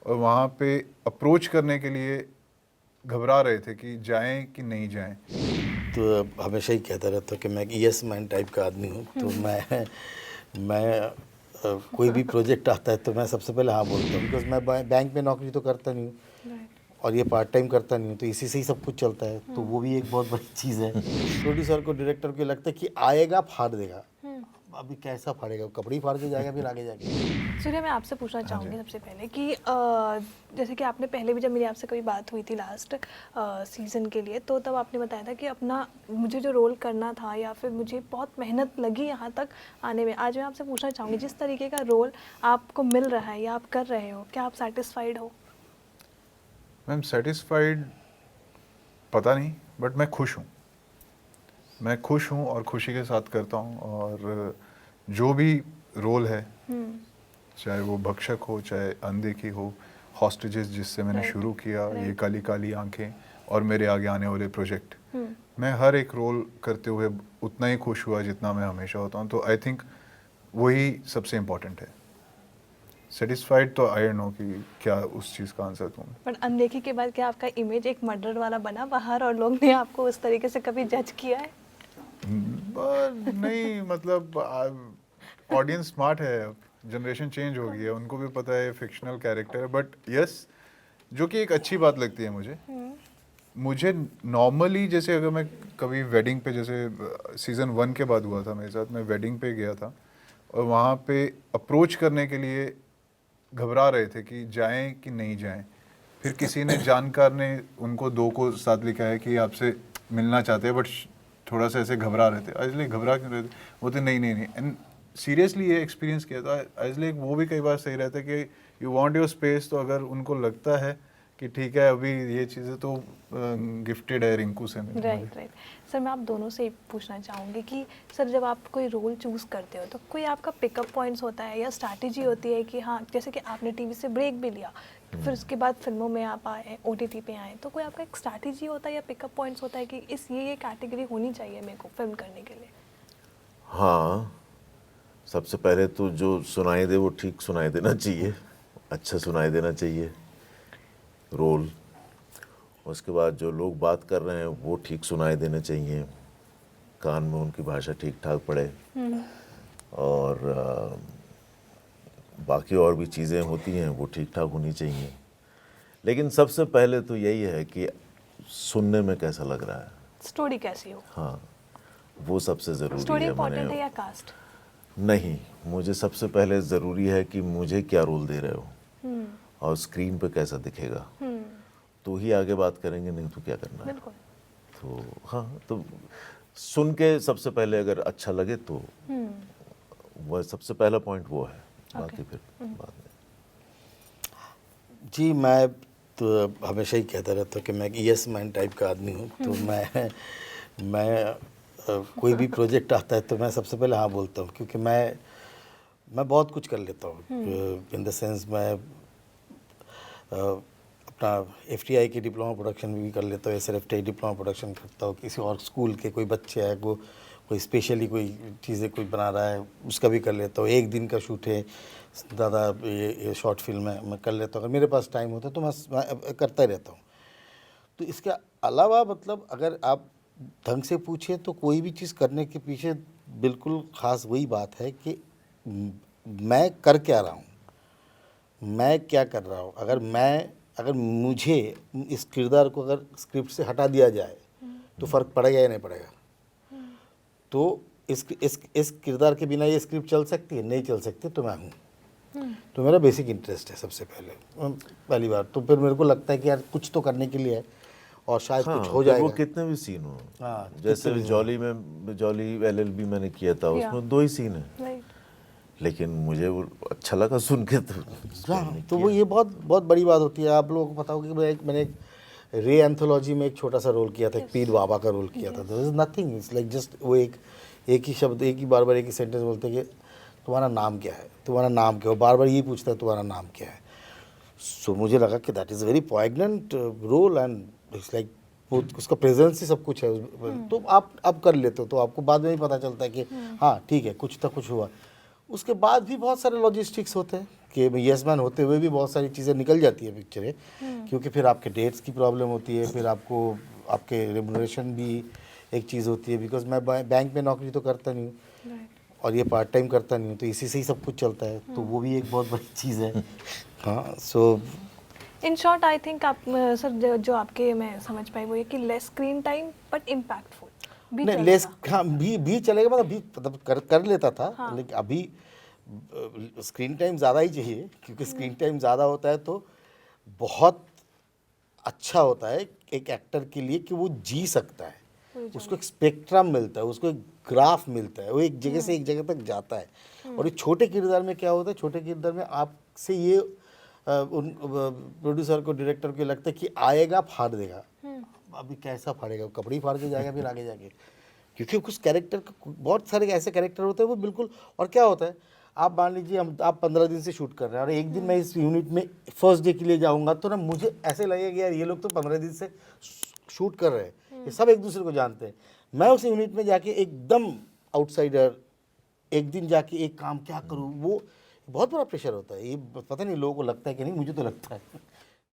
और वहाँ पे अप्रोच करने के लिए घबरा रहे थे कि जाएं कि नहीं जाएं। तो हमेशा ही कहता रहता हूँ कि मैं यस मैन टाइप का आदमी हूँ। तो कोई भी प्रोजेक्ट आता है तो मैं सबसे पहले हाँ बोलता हूँ, बिकॉज मैं बैंक में नौकरी तो करता नहीं हूँ और ये पार्ट टाइम करता नहीं हूँ, तो इसी से ही सब कुछ चलता है। तो वो भी एक बहुत बड़ी चीज़ है। प्रोड्यूसर को, डायरेक्टर को लगता है कि आएगा फाड़ देगा, अभी कैसा फाड़ेगा, कपड़े ही फाड़ के जाएगा फिर आगे जाके। सूर्या, मैं आपसे पूछना हाँ चाहूँगी जी। सबसे पहले कि जैसे कि आपने पहले भी जब मेरी आपसे कभी बात हुई थी लास्ट सीज़न के लिए, तो तब आपने बताया था कि अपना मुझे जो रोल करना था या फिर मुझे बहुत मेहनत लगी यहाँ तक आने में। आज मैं आपसे पूछना चाहूँगी, जिस तरीके का रोल आपको मिल रहा है या आप कर रहे हो, क्या आप सेटिस्फाइड हो? मैम सेटिस्फाइड पता नहीं, बट मैं खुश हूँ। मैं खुश हूँ और खुशी के साथ करता हूँ। और जो भी रोल है, चाहे वो भक्षक हो, चाहे अनदेखी हो, हॉस्टेजेस जिससे मैंने शुरू किया, ये काली काली आंखें और मेरे आगे आने वाले प्रोजेक्ट, मैं हर एक रोल करते हुए उतना ही खुश हुआ जितना मैं हमेशा होता हूँ। तो आई थिंक वही सबसे इम्पोर्टेंट है। सेटिस्फाइड तो आई डोंट नो कि क्या उस चीज़ का आंसर दूँ। पर अनदेखी के बाद क्या आपका इमेज एक मर्डर वाला बना बाहर और लोग ने आपको उस तरीके से कभी जज किया है? नहीं, मतलब ऑडियंस स्मार्ट है, अब जनरेशन चेंज हो गई है, उनको भी पता है फिक्शनल कैरेक्टर है। बट यस, जो कि एक अच्छी बात लगती है मुझे नॉर्मली, जैसे अगर मैं कभी वेडिंग पे, जैसे सीज़न 1 के बाद हुआ था मेरे साथ, मैं वेडिंग पे गया था और वहाँ पे अप्रोच करने के लिए घबरा रहे थे कि जाएं कि नहीं जाएं। फिर किसी ने, जानकार ने, उनको 2 को साथ लिखा है कि आपसे मिलना चाहते हैं, बट थोड़ा सा ऐसे घबरा रहे थे। इसलिए घबरा क्यों रहे थे? वो तो नहीं नहीं नहीं, एंड सीरियसली ये एक्सपीरियंस किया था। इसलिए वो भी कई बार सही रहता है कि यू वांट योर स्पेस। तो अगर उनको लगता है कि ठीक है अभी ये चीज़ें, तो गिफ्टेड है रिंकू से मुझे। राइट। सर, मैं आप दोनों से पूछना चाहूँगी कि सर, जब आप कोई रोल चूज़ करते हो तो कोई आपका पिकअप पॉइंट्स होता है या स्ट्रैटेजी होती है कि हाँ, जैसे कि आपने टीवी से ब्रेक भी लिया, फिर उसके बाद फिल्मों में आप आए, OTT पे आए, तो कोई आपका एक स्ट्रैटेजी होता है या पिकअप पॉइंट्स होता है कि ये कैटेगरी होनी चाहिए मेरे को फिल्म करने के लिए? हाँ, सबसे पहले तो जो सुनाई दे वो ठीक सुनाई देना चाहिए, अच्छा सुनाई देना चाहिए रोल। उसके बाद जो लोग बात कर रहे हैं वो ठीक सुनाई देना चाहिए, कान में उनकी भाषा ठीक ठाक पड़े। और बाकी और भी चीज़ें होती हैं वो ठीक ठाक होनी चाहिए। लेकिन सबसे पहले तो यही है कि सुनने में कैसा लग रहा है, स्टोरी कैसी हो? हाँ, वो सबसे ज़रूरी स्टोरी है। इंपॉर्टेंट है या कास्ट? नहीं, मुझे सबसे पहले ज़रूरी है कि मुझे क्या रोल दे रहे हो और स्क्रीन पे कैसा दिखेगा, तो ही आगे बात करेंगे, नहीं तो क्या करना है। बिल्कुल। तो हाँ, तो सुन के सबसे पहले अगर अच्छा लगे तो वह सबसे पहला पॉइंट वो है, बाकी फिर बाद में। जी, मैं तो हमेशा ही कहता रहता हूँ कि मैं यस मैन टाइप का आदमी हूँ। तो मैं कोई भी प्रोजेक्ट आता है तो मैं सबसे पहले हाँ बोलता हूँ, क्योंकि मैं बहुत कुछ कर लेता हूँ। इन द सेंस मैं अपना FTI की डिप्लोमा प्रोडक्शन भी कर लेता हूँ, SRFTI डिप्लोमा प्रोडक्शन करता हूँ। किसी और स्कूल के कोई बच्चे हैं, कोई स्पेशली कोई चीज़ें कोई बना रहा है, उसका भी कर लेता हूँ। एक दिन का शूट है, ज़्यादा ये शॉर्ट फिल्म है, मैं कर लेता हूँ। अगर मेरे पास टाइम होता है तो मैं करता ही रहता हूँ। तो इसके अलावा मतलब अगर आप ढंग से पूछे तो कोई भी चीज़ करने के पीछे बिल्कुल ख़ास वही बात है कि मैं कर क्या रहा हूँ, मैं क्या कर रहा हूँ। अगर मुझे इस किरदार को अगर स्क्रिप्ट से हटा दिया जाए तो फ़र्क पड़ेगा या नहीं पड़ेगा। तो इस किरदार के बिना ये स्क्रिप्ट चल सकती है? नहीं चल सकती, तो मैं हूँ। तो मेरा बेसिक इंटरेस्ट है सबसे पहली बार। तो फिर मेरे को लगता है कि यार कुछ तो करने के लिए है और शायद हाँ, कुछ हो फिर जाएगा। वो कितने भी सीन हो, हाँ, जैसे जॉली LLB मैंने किया था, उसमें 2 ही सीन है, राइट। लेकिन मुझे वो अच्छा लगा सुन के, तो हाँ, तो वो ये बहुत बहुत बड़ी बात होती है। आप लोगों को पता होगा कि मैंने एक रे एंथोलॉजी में एक छोटा सा रोल किया था, एक पीर बाबा का रोल किया था। There is nothing, it's like just वो एक ही शब्द, एक ही बार एक ही सेंटेंस बोलते हैं कि तुम्हारा नाम क्या है, तुम्हारा नाम क्या है, बार बार यही पूछता है तुम्हारा नाम क्या है। सो मुझे लगा कि that is very poignant role and it's like उसका प्रेजेंस ही सब कुछ है। तो आप कर लेते हो तो आपको बाद में ही पता चलता है कि हाँ ठीक है, कुछ तो कुछ हुआ। उसके बाद भी बहुत सारे लॉजिस्टिक्स होते हैं के यस मैन होते हुए भी बहुत सारी चीज़ें निकल जाती है पिक्चरें, क्योंकि फिर आपके डेट्स की प्रॉब्लम होती है, फिर आपको आपके रेमुनरेशन भी एक चीज़ होती है, बिकॉज मैं बैंक में नौकरी तो करता नहीं हूँ और ये पार्ट टाइम करता नहीं हूँ, तो इसी से ही सब कुछ चलता है, तो वो भी एक बहुत बड़ी चीज़ है। हाँ, सो इन शॉर्ट आई थिंक आप सर जो आपके मैं समझ पाई वो ये कि less screen time but impactful भी नहीं चलेगा। लेस, हाँ भी चलेगा, मतलब भी मतलब कर लेता था, हाँ। लेकिन अभी स्क्रीन टाइम ज़्यादा ही चाहिए, क्योंकि स्क्रीन टाइम ज़्यादा होता है तो बहुत अच्छा होता है एक एक्टर के लिए कि वो जी सकता है, उसको एक स्पेक्ट्रम मिलता है, उसको एक ग्राफ मिलता है, वो एक जगह से एक जगह तक जाता है। और ये छोटे किरदार में क्या होता है, छोटे किरदार में आपसे ये उन प्रोड्यूसर को, डायरेक्टर को लगता है कि आएगा फाड़ देगा, अभी कैसा फाड़ेगा, कपड़े ही फाड़ के जाएगा फिर आगे जाके, क्योंकि कुछ कैरेक्टर, बहुत सारे ऐसे कैरेक्टर होते हैं वो बिल्कुल। और क्या होता है, आप मान लीजिए आप 15 दिन से शूट कर रहे हैं और एक दिन मैं इस यूनिट में फर्स्ट डे के लिए जाऊंगा, तो ना मुझे ऐसे लगेगा कि यार ये लोग तो 15 दिन से शूट कर रहे हैं, ये सब एक दूसरे को जानते हैं। मैं उस यूनिट में जाके एकदम आउटसाइडर, एक दिन जाके एक काम क्या करूँ, वो बहुत बड़ा प्रेशर होता है। ये पता नहीं लोगों को लगता है कि नहीं, मुझे तो लगता है